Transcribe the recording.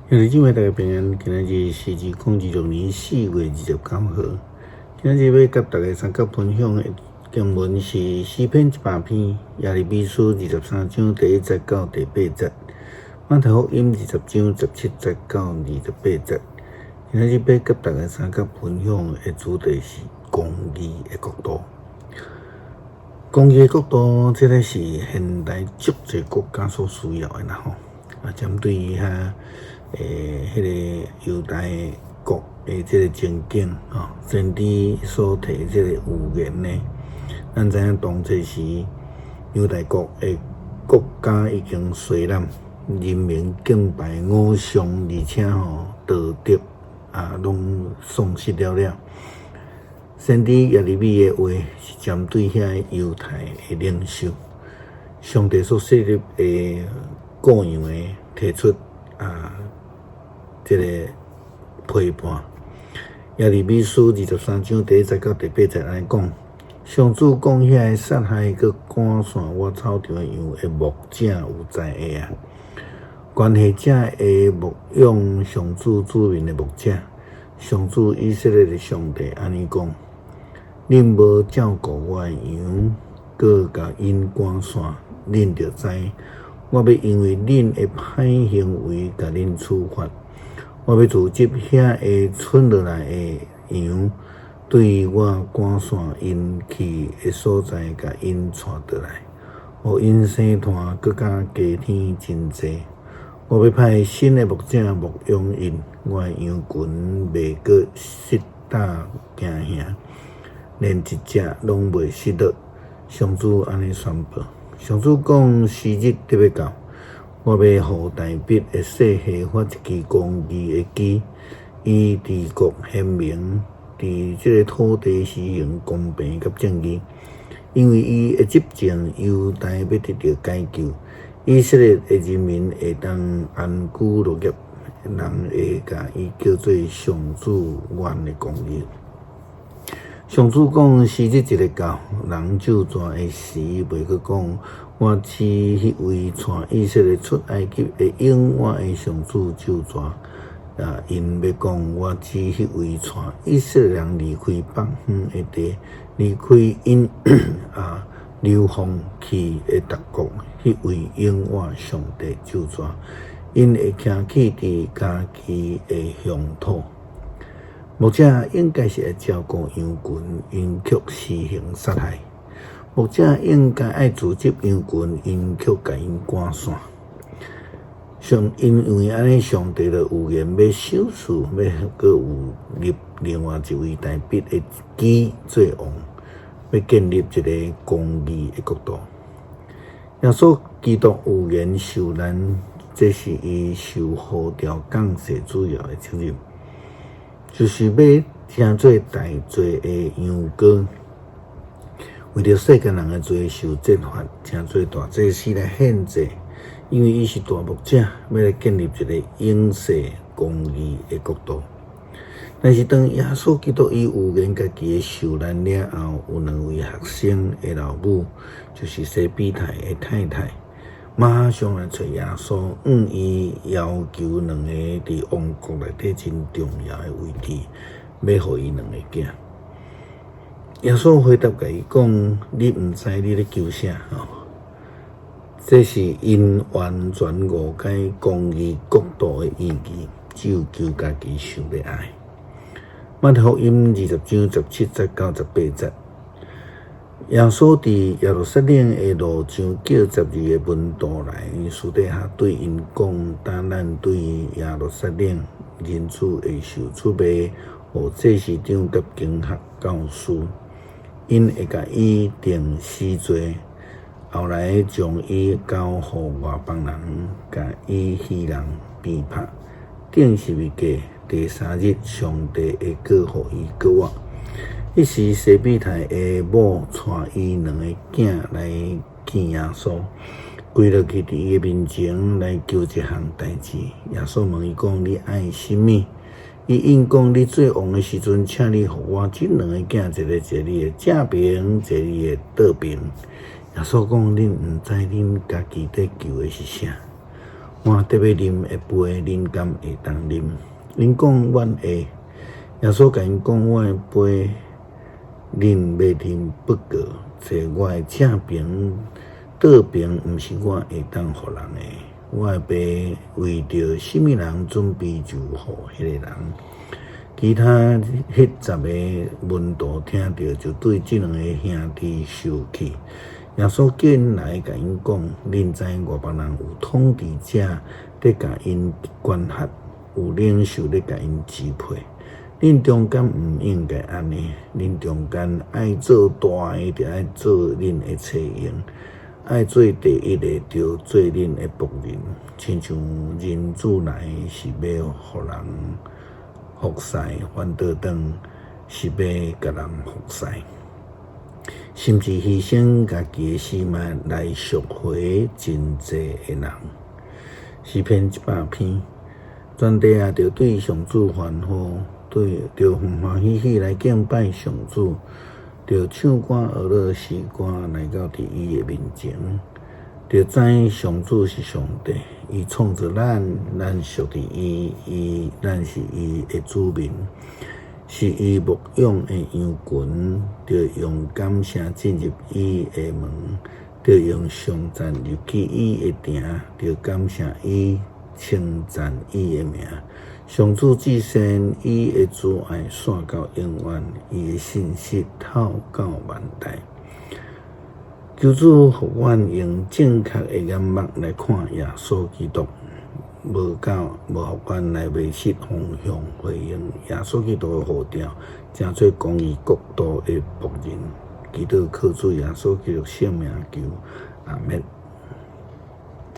兄弟姊妹大家平安，今仔日是2026年4月29號。今仔日要甲大家三角分享的經文是詩篇100篇，耶利米書23章第1節到第8節，馬太福音20章17節到28節。今仔日要甲大家三角分享的主題是公義的國度。公義的國度，這個是現代足濟國家所需要的啦吼。針對於迄個猶大國的這個情景先知所提這個預言呢，咱知影當這時猶大國的國家已經衰爛，人民敬拜偶像，而且道德攏喪失了。先知耶利米的話是針對遐猶太的領袖，上帝所設立的各樣的提出這個批判。耶利米書23章第1節到第8節來講，上主講遐個殺害佮趕散我草場樣的牧者有知會啊，關係者會牧養上主子民的牧者，上主以色列的上帝安尼講：恁無照顧我的羊，佮甲因趕散，恁就知我要因為恁的歹行為甲恁處罰。我要召集遐個剩落來的羊，對我趕散因去的所在，甲因帶倒來，互因生團更加加添真濟。我要派新的牧者牧養因，我的羊群袂閣失膽驚嚇，連一隻攏袂失落。上主安尼宣布。上主講時日得要到，我要互大筆的世系發一支公義的旗，以治國顯明，佇這個土地施行公平甲正義。因為伊會執政，猶大要得到解救，以色列的人民會當安居樂業，人會甲伊叫做上主願的公義。上主講時日一日到，人就全會死，袂閣講我是迄位帶以色列出埃及的永遠的上主就全。因要講我是迄位帶以色列人離開北方的地，離開因流亡去的特國，迄位永遠上帝就全。因會徛起佇家己的鄉土。牧者應該是會照顧羊群，因卻施行殺害。牧者應該愛召集羊群，因卻甲因趕散。因為安尼，上帝的預言要收束，要閣有立另外一位大筆的旗做王，要建立一個公義的國度。耶穌基督預言受難，這是伊受呼召降世主要的責任。就是要成做大罪的羊羔，為着世間人的罪受責罰，成做大祭司來獻祭。因為伊是大牧者，要來建立一個永世公義的國度。但是當耶穌基督伊預言家己的受難了後，有兩位學生的老母，就是西比太的太太，馬上來找耶穌，伊要求兩個佇王國內底真重要的位置，要互伊兩個囝。耶穌回答甲伊講：你毋知你咧求啥？這是因完全誤解公義國度的意義，只有求家己受的愛。馬太福音20章17節到18節。耶穌佇耶路撒冷的路上叫12個門徒來，私底下對因講：當咱對耶路撒冷人子會受出賣，互祭司長甲經學教師，因會甲伊定死罪，後來將伊交予外邦人，甲伊彼人鞭拍，釘十字架。第3日，上帝會閣予伊國我。迄時，西比太的某帶伊兩個囝來見耶穌，跪落去佇伊的面前來求一項代志。耶穌問伊講：你愛什麼？伊應講：你做王的時陣，請你予我這兩個囝，一個坐你的正邊，一個你的倒邊。耶穌講：恁毋知恁家己在求的是啥？换特别啉的杯，恁敢会当啉？恁讲阮会，耶稣甲因讲，我的杯，恁要啉不过，坐我的正边、倒边，毋是我会当互人的。我的杯为着什么人准备就互迄个人。其他迄10个门徒听到，就对这两个兄弟生气。耶稣叫因来，甲因讲：恁知外邦人有统治者咧，甲因管辖，有领袖咧，甲因支配。恁中间毋应该安尼，恁中间爱做大个，就爱做恁的妻用；爱做第一个，就做恁的仆人。亲像人子来是要互人服侍，反倒当是要甲人服侍，甚至牺牲家己的性命来赎回真济的人。诗篇100篇，全地啊，着对上主欢呼，着欢欢喜喜来敬拜上主，着唱歌学乐诗歌来到伫伊的面前，着知上主是上帝，伊创造咱，咱属于伊，咱是伊的子民，是伊牧养的羊群，着用感谢进入伊的门，着用颂赞入去伊的城，着感谢伊，称赞伊的名。上主至善，伊的慈爱线到永远，伊的信实透到万代。求主互阮用正确的眼目来看耶稣基督，无互阮来迷失方向，回应耶稣基督的呼召，正做公义国度的仆人。祈祷靠主耶稣基督圣名求，阿们。